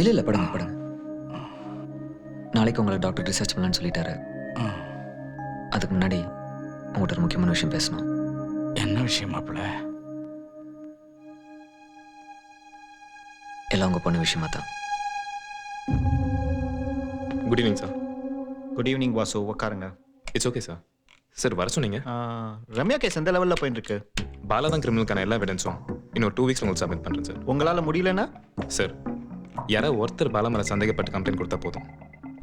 இல்லை இல்லை, படுங்க படுங்க. நாளைக்கு உங்களை டாக்டர் ரிசர்ச் பண்ணலான்னு சொல்லிட்டாரு. அதுக்கு முன்னாடி உங்கள்கிட்ட ஒரு முக்கியமான விஷயம் பேசணும். என்ன விஷயம் மாப்பிள்ள? எல்லாம் உங்கள் பொண்ணு விஷயமா தான். Good evening sir. Good evening Vasu, உட்காருங்க. It's okay sir. சார் வர சொன்னீங்க. ரம்யா கேஸ் எந்த லெவலில் போயிட்டு இருக்கு? பாலா தான் கிரிமினலுக்கான எல்லா எவிடன்ஸும் இன்னொரு 2 வீக்ஸ் உங்களுக்கு சப்மிட் பண்ணுறேன் சார். உங்களால் முடியலன்னா? சார், யாராவது ஒருத்தர் பாலா மேலே சந்தேகப்பட்டு கம்ப்ளைண்ட் கொடுத்தா போதும்.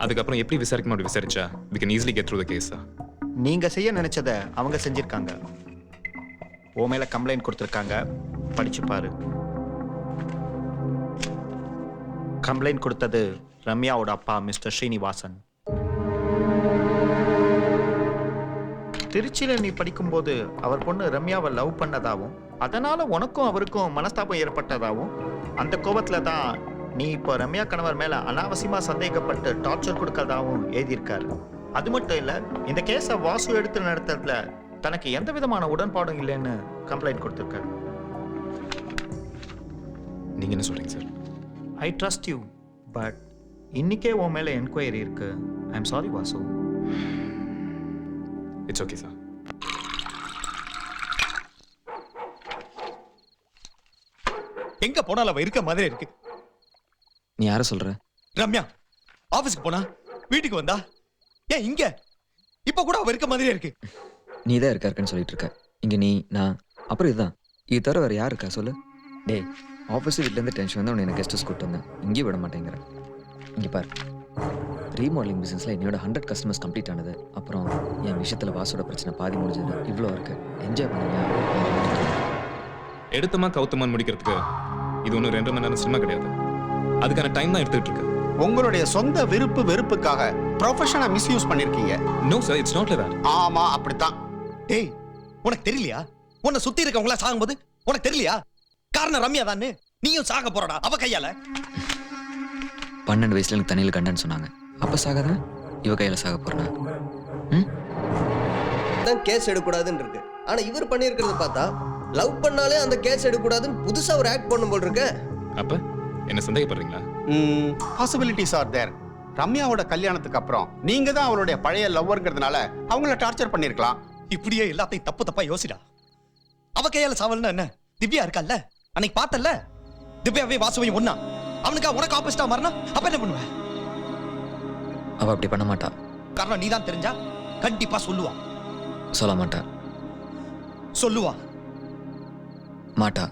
அதுக்கப்புறம் எப்படி விசாரிக்கணும் அப்படி விசாரிச்சா we can easily get through the case sir. நீங்கள் செய்ய நினைச்சதை அவங்க செஞ்சிருக்காங்க. ஓ மேலே கம்ப்ளைண்ட் கொடுத்துருக்காங்க, படிச்சு பாரு. கம்ப்ளைண்ட் கொடுத்தது ரம்யாவோட அப்பா மிஸ்டர் ஸ்ரீனிவாசன். திருச்சியில் நீ படிக்கும்போது அவர் பொண்ணு ரம்யாவை லவ் பண்ணதாகவும் அதனால உனக்கும் அவருக்கும் மனஸ்தாபம் ஏற்பட்டதாகவும் அந்த கோபத்தில் தான் நீ இப்போ ரம்யா கணவர் மேலே அனாவசியமாக சந்தேகப்பட்டு டார்ச்சர் கொடுக்கறதாகவும் எழுதியிருக்காரு. அது மட்டும் இல்லை, இந்த கேஸை வாசு எடுத்து நடத்துறதுல தனக்கு எந்த விதமான உடன்பாடும் இல்லைன்னு கம்ப்ளைண்ட் கொடுத்துருக்காரு. நீங்கள் என்ன சொல்கிறீங்க sir? I trust you, but இன்னைக்கே உன் மேலே என்கொயரி இருக்கு. I am sorry Vasu. It's okay sir. எங்க போனாலும் அவ இருக்க மாதிரி இருக்கு. நீ யாரை சொல்கிற? ரம்யா ஆபீஸ்க்கு போனா, வீட்டுக்கு வந்தா, ஏன் இங்க இப்ப கூட அவ இருக்க மாதிரியே இருக்கு. நீ தான் இருக்காருன்னு சொல்லிட்டு இருக்க. இங்கே நீ, நான், அப்புறம் இதுதான். இது தவிர வேறு யார் இருக்கா சொல்லு? டேய், ஆஃபீஸு வீட்டிலேருந்து டென்ஷன் வந்து உன்னை எனக்கு கெஸ்டஸ் கூப்பிட்டு வந்தேன். இங்கேயும் விட மாட்டேங்கிறேன். இங்கே பாரு, ரீமாடலிங் பிஸ்னஸில் என்னோட 100 கஸ்டமர்ஸ் கம்ப்ளீட் ஆனது. அப்புறம் என் விஷயத்தில் வாசோட பிரச்சனை பாதி முடிஞ்சது. இவ்வளோ இருக்கு. என்ஜாய் பண்ணுங்க. எடுத்தமா கவுத்தமான்னு முடிக்கிறதுக்கு இது ஒன்றும் 2 மணி நேரம் சினிமா கிடையாது. அதுக்கான டைம் தான் எடுத்துக்கிட்டு இருக்கு. உங்களுடைய சொந்த விருப்பு வெறுப்புக்காக ப்ரொஃபஷனை மிஸ்யூஸ் பண்ணிருக்கீங்க. No sir, it's not like that. ஆமா, அப்படித்தான். டேய், உனக்கு தெரியலையா? உன்னை சுத்தி இருக்கவங்களா சாகும்போது உனக்கு தெரியலையா? காரணம் ரம்யா தானே. நீயும் சாக போறடா அவ கையால. 12 வயசுல எனக்கு தண்ணியில் கண்டன்னு சொன்னாங்க. அப்போ சாகாதான் இவ கையில் சாக போறேனா? தான் கேஸ் எடுக்கக்கூடாதுன்னு இருக்கு. ஆனா இவர் பண்ணியிருக்கிறது பார்த்தா லவ் பண்ணாலே அந்த கேஸ் எடுக்கக்கூடாதுன்னு புதுசா ஒரு ஆக்ட் பண்ணும் போல் இருக்கு. அப்ப என்ன சந்தேகப்படுறீங்களா? பாசிபிலிட்டிஸ் ஆர் தேர். ரம்யாவோட கல்யாணத்துக்கு அப்புறம் நீங்க தான் அவளுடைய பழைய லவ்வர்ங்கிறதுனால அவங்கள டார்ச்சர் பண்ணிருக்கலாம். இப்படியே எல்லாத்தையும் தப்பு தப்பா யோசிடா. அவ கையால சாவல்னா என்ன? திவ்யா இருக்கல்ல, அன்னைக்கு பார்த்தல்ல, திவ்யாவே வாசுவையும் ஒண்ணா. அவனுக்கா உனக்கு ஆப்போசிட்டா மாறினா அப்ப என்ன பண்ணுவ? அவ அப்படி பண்ண மாட்டா. காரணம் நீதான் தெரிஞ்சா கண்டிப்பா சொல்லுவா. சொல்ல மாட்டா. சொல்லுவா. மாட்டா.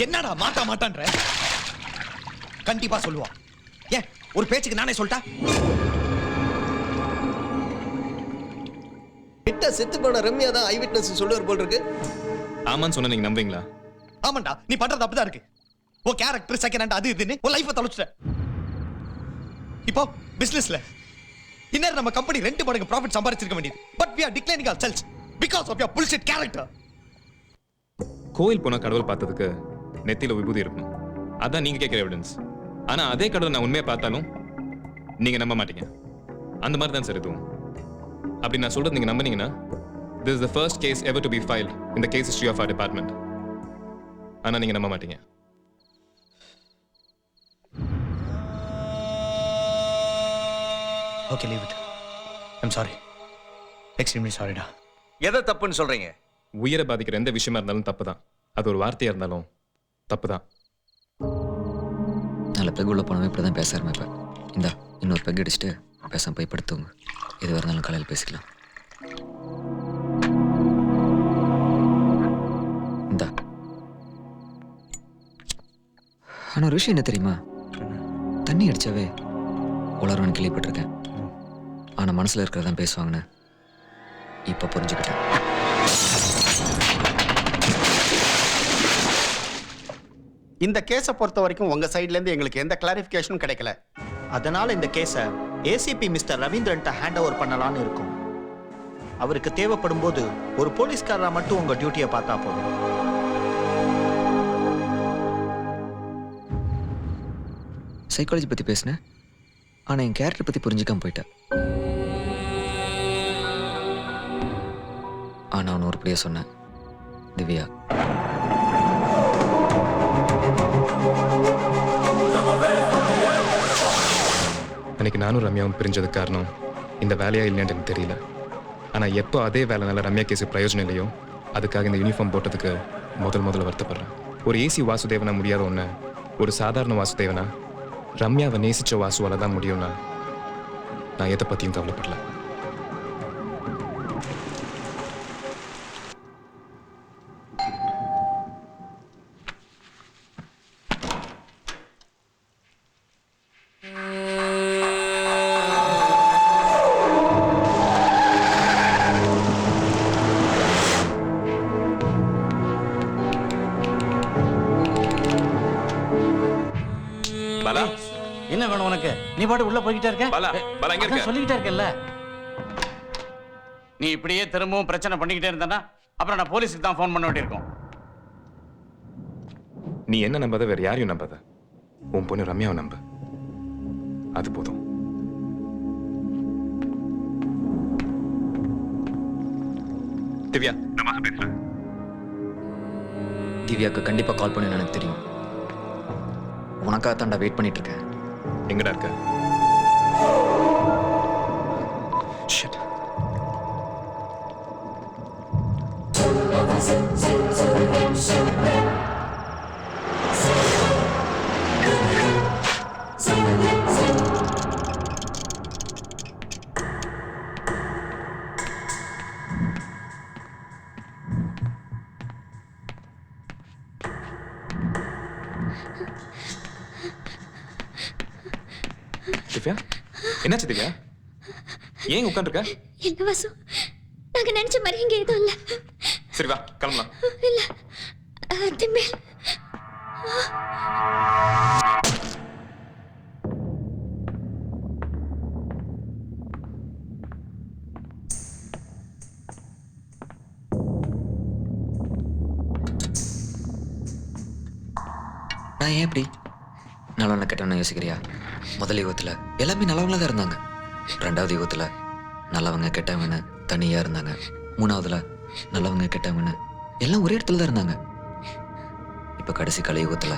என்னடா மாட்டா மாட்டான்ற? கண்டிப்பா சொல்லுவா. ஏன் ஒரு பேச்சுக்கு நானே சொல்லிட்டா? கிட்ட செத்து போன ரம்யா தான் ஐ விட்னஸ் சொல்லுவார் போல் இருக்கு. ஆமான்னு சொன்னா நீங்க நம்புவீங்களா? ஆமாண்டா, நீ பண்றது அப்படிதான் இருக்கு. ஓ கேரக்டர் செகண்ட் ஹேண்ட் அது இதுன்னு உன் லைஃபை தொலைச்சிட்ட. இப்போ பிசினஸ்ல இன்னும் நம்ம கம்பெனி 2 மடங்கு ப்ராஃபிட் சம்பாதிச்சிருக்க வேண்டியது. But we are declining our sales because of your bullshit character. கோயில் போன கடவுள் பார்த்ததுக்கு நெத்தியில விபூதி இருக்கணும். அதான் நீங்க கேட்கிற எவிடன்ஸ். ஆனா அதே கடவுள் நான் உண்மையை பார்த்தாலும் நீங்க நம்ப மாட்டீங்க. அந்த மாதிரி தான் சார் இதுவும். அப்படி நான் சொல்றது நீங்க நம்பினீங்கன்னா this is the first case ever to be filed in the case history of our department. ஆனா நீங்க நம்ப மாட்டீங்க. Okay, leave it. I'm sorry. Extremely sorry டா. எதை தப்புன்னு சொல்றீங்க? உயிரை பாதிக்கிற எந்த விஷயமா இருந்தாலும் தப்பு தான். அது ஒரு வார்த்தையா இருந்தாலும் தப்பு தான். நல்ல பெக் உள்ள போனவே இப்படி தான் பேச ஆரம்பிப்பேன். இந்தா இன்னொரு பெக் அடிச்சுட்டு பேசாம போய் படுத்துவங்க. எது வரனாலும் காலையில் பேசிக்கலாம். இந்தா. ஆனால் ஒரு விஷயம் என்ன தெரியுமா? தண்ணி அடிச்சாவே உளர்வன் கேள்விப்பட்டிருக்கேன். ஆனால் மனசில் இருக்கிறதான் பேசுவாங்கன்னு இப்போ புரிஞ்சுக்கிட்டேன். இந்த கேஸை பொறுத்த வரைக்கும் உங்க சைட்ல இருந்து எங்களுக்கு எந்த கிளாரிஃபிகேஷனும் கிடைக்கல. அதனால இந்த கேஸை ஏசிபி மிஸ்டர் ரவீந்திரன்ட்ட ஹேண்ட் ஓவர் பண்ணலான்னு இருக்கும். அவருக்கு தேவைப்படும் போது ஒரு போலீஸ்காரரா மட்டும் உங்க டியூட்டியை பார்த்தா போதும். சைக்காலஜி பற்றி பேசினேன், ஆனால் என் கேரக்டர் பற்றி புரிஞ்சுக்காம போயிட்டேன். ஆனால் அவன் உருப்படியாக சொன்னேன், திவ்யா. அன்னைக்கு நானும் ரம்யாவும் பிரிஞ்சதுக்கு காரணம் இந்த வேலையா இல்லையான்னு எனக்கு தெரியல. ஆனால் எப்போ அதே வேலைனால ரம்யா கேஸு பிரயோஜனம் இல்லையோ அதுக்காக இந்த யூனிஃபார்ம் போட்டதுக்கு முதல்ல வருத்தப்படுறேன். ஒரு ஏசி வாசுதேவனா முடியாத ஒன்று ஒரு சாதாரண வாசுதேவனா ரம்யாவை நேசிச்ச வாசுவால தான் முடியும்னா நான் எதை பற்றியும் கவலைப்படல. பாலா, என்ன வேணும் உனக்கு? நீ பாட்டு உள்ள போய்கிட்டே இருக்க. பாலா, பாலா எங்க இருக்க? சொல்லிக்கிட்டே இருக்கல்ல. நீ இப்படியே திரும்பவும் பிரச்சனை பண்ணிக்கிட்டே இருந்தா அப்புறம் நான் போலீஸுக்கு தான் ஃபோன் பண்ண வேண்டியிருக்கும். நீ என்ன நம்பாத, வேற யாரையும் நம்பாத. உன் பொண்ணு ரம்யாவை நம்ப, அது போதும். திவ்யா, நான் வாசு பேசுறேன். திவ்யாவுக்கு கண்டிப்பாக கால் பண்ணு, எனக்கு தெரியும். உனக்காக தாண்டா வெயிட் பண்ணிட்டு இருக்கேன். எங்கடா இருக்க? Shit. திவ்யா, என்னாச்சு திவ்யா? ஏன் உட்காந்துருக்க? இல்ல வாசு, நாங்க நினைச்ச மாதிரி இங்க எதுவும் இல்ல. சரி வா கிளம்பலாம். இல்ல திம்பேல், நான் ஏன் இப்படி நல்லவனை கெட்டவனை யோசிக்கிறியா? முதல் யுகத்தில் எல்லாமே நல்லவங்களா தான் இருந்தாங்க. ரெண்டாவது யுகத்தில் நல்லவங்க கெட்டவங்கன்னு தனியாக இருந்தாங்க. மூணாவதுல நல்லவங்க கெட்டவங்கன்னு எல்லாம் ஒரே இடத்துல தான் இருந்தாங்க. இப்போ கடைசி கலியுகத்தில்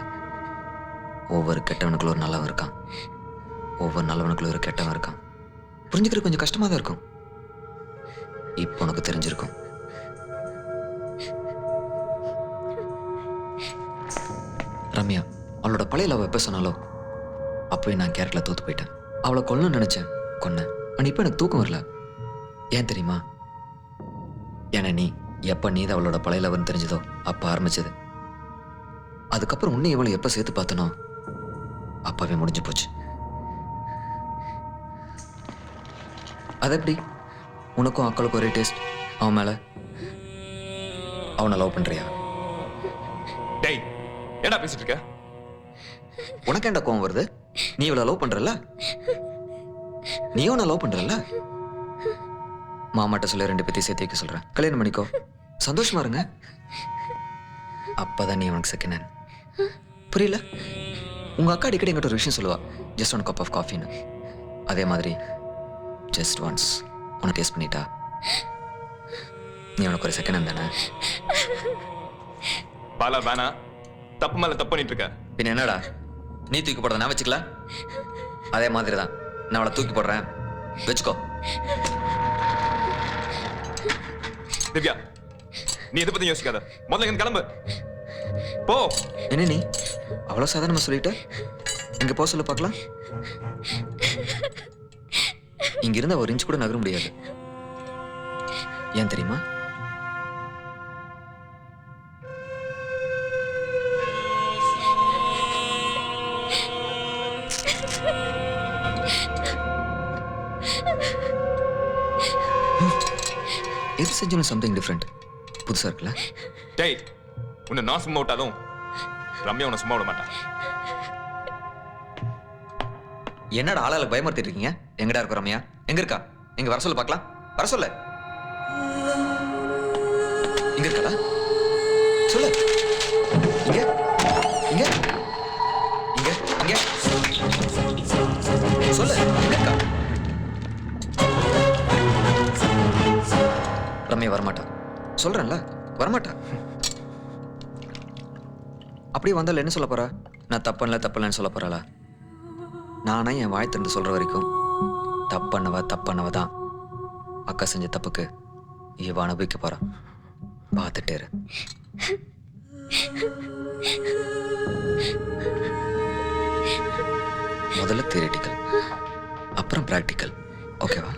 ஒவ்வொரு கெட்டவனுக்குள்ள ஒரு நல்லவன் இருக்கான், ஒவ்வொரு நல்லவனுக்குள்ள ஒரு கெட்டவன் இருக்கான். புரிஞ்சுக்கிறது கொஞ்சம் கஷ்டமாக தான் இருக்கும். இப்போ உனக்கு தெரிஞ்சிருக்கும். ரம்யா அவளோட பழைய லவ் எப்போ சொன்னாலோ அப்போயே நான் கேரக்டரில் தோத்து போயிட்டேன். அவளை கொல்லணும்னு நினச்சேன், கொன்னேன். ஆனால் இப்போ எனக்கு தூக்கம் வரல. ஏன் தெரியுமா? ஏன்னா எப்போ நீ தான் அவளோட பழைய லவ்னு தெரிஞ்சதோ அப்போ ஆரம்பிச்சது. அதுக்கப்புறம் உன்னை இவளை எப்போ சேர்த்து பார்த்தனோ அப்பவே முடிஞ்சு போச்சு. அது எப்படி? உனக்கும் அக்களுக்கும் ஒரே டேஸ்ட், அவன் மேலே அவனை லவ் பண்ணுறியா? டேய், என்னடா பேசிட்டு இருக்க? உனக்கு ஏன்டா கோவம் வருது? நீ இவளை லவ் பண்றல, நீயும் நான் லவ் பண்றல. மாமாட்ட சொல்லி 2 பேத்தையும் சேர்த்து வைக்க சொல்றேன். கல்யாணம் பண்ணிக்கோ, சந்தோஷமா இருங்க. அப்பதான் நீ உனக்கு செகண்ட் ஹேண்ட். புரியல? உங்க அக்கா அடிக்கடி என்கிட்ட ஒரு விஷயம் சொல்லுவா, ஜஸ்ட் 1 கப் ஆஃப் காஃபின்னு. அதே மாதிரி ஜஸ்ட் ஒன்ஸ் உனக்கு டேஸ்ட் பண்ணிட்டா நீ உனக்கு ஒரு செகண்ட் ஹேண்ட் தானே. பாலா வேணா, தப்பு மேல தப்பு பண்ணிட்டு இருக்க. பின்ன என்னடா, நீ தூக்கி போடுறத நான் வச்சுக்கல, அதே மாதிரி தான் நான் அவளை தூக்கி போடுறேன், வச்சுக்கோ. திவ்யா, நீ எதை பத்தி யோசிக்காத, முதல்ல இங்க கிளம்பு போ. என்ன நீ அவ்வளோ சாதாரணமா சொல்லிட்ட? இங்க போக சொல்ல பார்க்கலாம். இங்க இருந்த ஒரு இன்ச் கூட நகர முடியாது. ஏன் தெரியுமா? எது செஞ்சாலும் சம்திங் டிஃப்ரெண்ட், புதுசா இருக்குல்ல? டேய், உன்னை நான் சும்மா விட்டாதும் ரம்யா உன்னை சும்மா விட மாட்டான். என்னடா ஆளால பயமுறுத்திட்டு இருக்கீங்க? எங்கடா இருக்கும் ரம்யா? எங்க இருக்கா? எங்க வர சொல்ல பார்க்கலாம், வர சொல்ல. இங்க இருக்கா? சொல்லு. இங்க இங்க இங்க இங்க சொல்லு, எங்க இருக்கா? ரம்யா வரமாட்டா, சொல்றேன்ல, வரமாட்டா. அப்படியே வந்தால என்ன சொல்ல போறா? நான் தப்பன்ல தப்பலன்னு சொல்ல போறாளா? நானா என் வாய் திறந்து சொல்ற வரைக்கும் தப்பானவ தான் அக்கா செஞ்ச தப்புக்கு இவ அனுபவிக்க போறான். பார்த்துட்டே இரு. முதல்ல தியரிட்டிக்கல், அப்புறம் பிராக்டிக்கல். ஓகேவா?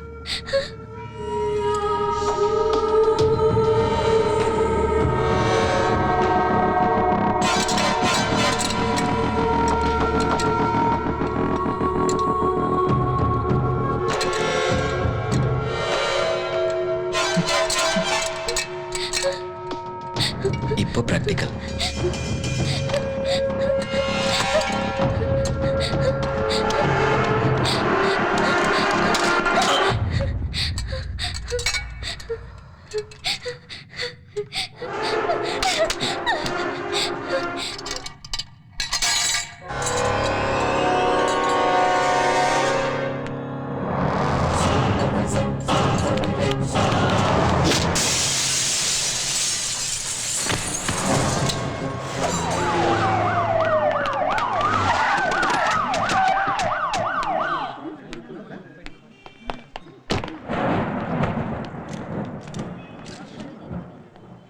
இப்போ பிராக்டிக்கல்.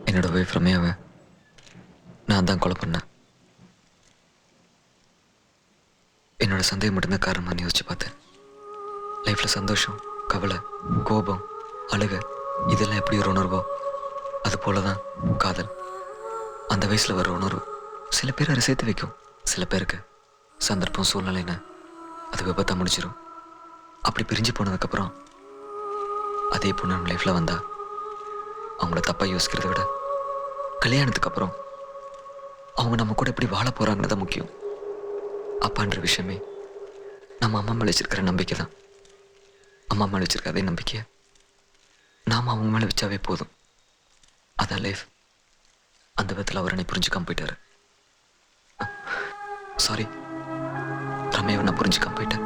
என்னோட ஒய்ஃப் ரம்யாவை நான் தான் கொலை பண்ணேன். என்னோட சந்தேகம் மட்டும்தான் காரணமாக யோசிச்சு பார்த்தேன். லைஃப்பில் சந்தோஷம், கவலை, கோபம், அழுகை இதெல்லாம் எப்படி ஒரு உணர்வோ அது போல தான் காதல். அந்த வயசில் வர உணர்வு சில பேர் அதை சேர்த்து வைக்கும், சில பேருக்கு சந்தர்ப்பம் சூழ்நிலைன்னு அது விபத்தாக முடிச்சிடும். அப்படி பிரிஞ்சு போனதுக்கப்புறம் அதே பொண்ணு நம்ம லைஃப்பில் வந்தா அவங்கள தப்பாக யோசிக்கிறத விட கல்யாணத்துக்கு அப்புறம் அவங்க நம்ம கூட எப்படி வாழ போகிறாங்கன்னு தான் முக்கியம். அப்பான்ற விஷயமே நம்ம அம்மா மேலே வச்சிருக்கிற நம்பிக்கை தான். அம்மா மேலே வச்சிருக்க அதே நம்பிக்கையை நாம் அவங்க மேலே வச்சாவே போதும். அதான் லைஃப். அந்த விதத்தில் அவர் என்னை புரிஞ்சுக்காம போயிட்டாரு. சாரி, ரம்யாவை நான் புரிஞ்சுக்காம போயிட்டேன்.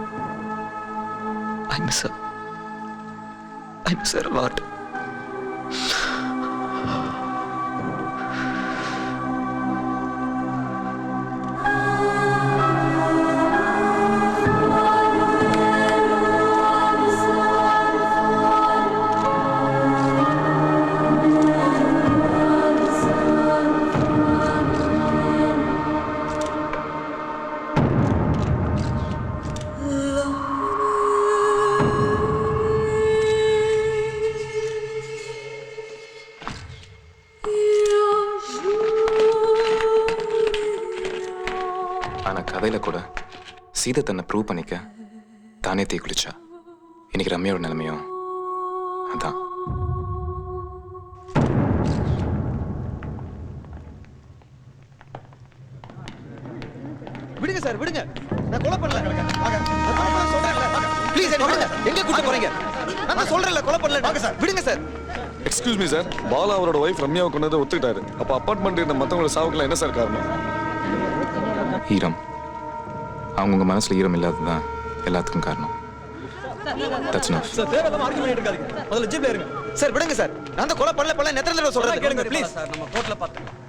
I miss her a lot. ஆனால் கதையில் கூட சீதை தன்னை ப்ரூவ் பண்ணிக்க தானே தீ குளிச்சா. இன்னைக்கு ரம்யாவோட நிலைமையும் அதான். விடுங்க சார், விடுங்க. நான் கொலை பண்ணல. ப்ளீஸ் என்ன விடுங்க. எங்க கூட்டி போறீங்க? நான் சொல்றேன்ல கொலை பண்ணல. வாங்க சார், விடுங்க sir. Excuse me sir, Bala அவரோட ஒய்ஃப் ரம்யாவை கொண்டதை ஒத்துக்கிட்டாரு. அப்போ அப்பார்ட்மெண்ட் இருந்த மற்றவங்களோட சாவுக்குலாம் என்ன சார் காரணம்? ஈரம். அவங்கவுங்க மனசுல ஈரம் இல்லாததுதான் எல்லாத்துக்கும் காரணம். That's enough. சார் தேவையில்லாம ஆர்கியூ பண்ணிட்டு இருக்காதீங்க. முதல்ல ஜீப்ல இருங்க. சார் விடுங்க சார். நான் தான் கொலை பண்ணல நெத்தல தடவை சொல்றேன். கேளுங்க ப்ளீஸ். சார் நம்ம கோர்ட்ல பாத்துக்கலாம்.